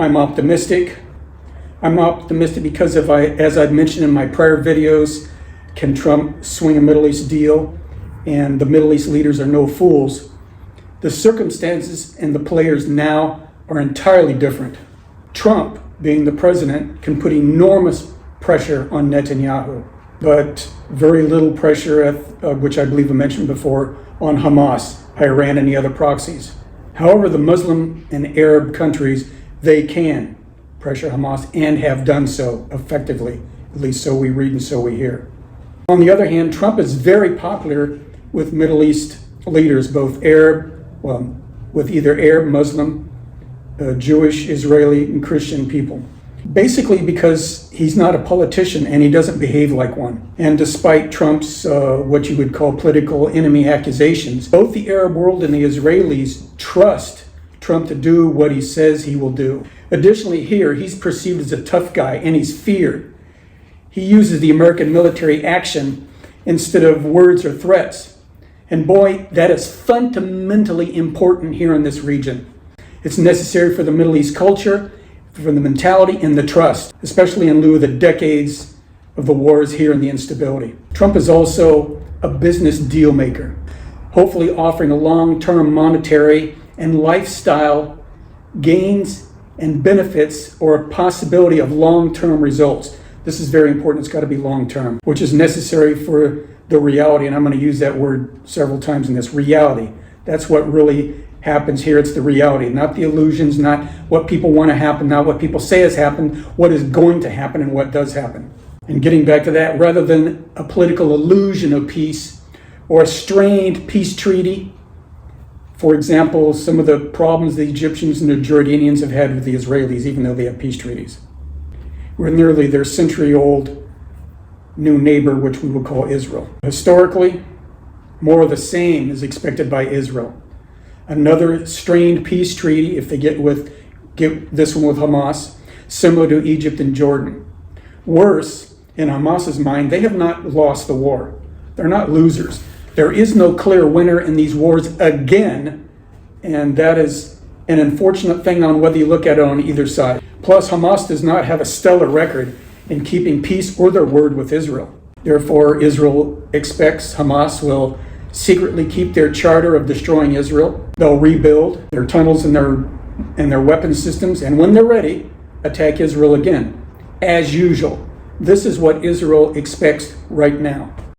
I'm optimistic. I'm optimistic because as I've mentioned in my prior videos, can Trump swing a Middle East deal? And the Middle East leaders are no fools. The circumstances and the players now are entirely different. Trump, being the president, can put enormous pressure on Netanyahu, but very little pressure, which I believe I mentioned before, on Hamas, Iran, and the other proxies. However, the Muslim and Arab countries, they can pressure Hamas and have done so effectively, at least so we read and so we hear. On the other hand, Trump is very popular with Middle East leaders, both with either Arab, Muslim, Jewish, Israeli, and Christian people. Basically because he's not a politician and he doesn't behave like one. And despite Trump's what you would call political enemy accusations, both the Arab world and the Israelis trust Trump to do what he says he will do. Additionally, here, he's perceived as a tough guy and he's feared. He uses the American military action instead of words or threats. And boy, that is fundamentally important here in this region. It's necessary for the Middle East culture, for the mentality and the trust, especially in lieu of the decades of the wars here and the instability. Trump is also a business deal maker, hopefully offering a long-term monetary and lifestyle gains and benefits or a possibility of long-term results. This is very important. It's got to be long-term, which is necessary for the reality, and I'm going to use that word several times in this, reality. That's what really happens here. It's the reality, not the illusions, not what people want to happen, not what people say has happened, what is going to happen and what does happen. And getting back to that, rather than a political illusion of peace or a strained peace treaty, for example, some of the problems the Egyptians and the Jordanians have had with the Israelis, even though they have peace treaties, were nearly their century-old new neighbor, which we will call Israel. Historically, more of the same is expected by Israel. Another strained peace treaty, if they get this one with Hamas, similar to Egypt and Jordan. Worse, in Hamas's mind, they have not lost the war. They're not losers. There is no clear winner in these wars again, and that is an unfortunate thing on whether you look at it on either side. Plus, Hamas does not have a stellar record in keeping peace or their word with Israel. Therefore, Israel expects Hamas will secretly keep their charter of destroying Israel. They'll rebuild their tunnels and their weapon systems, and when they're ready, attack Israel again, as usual. This is what Israel expects right now.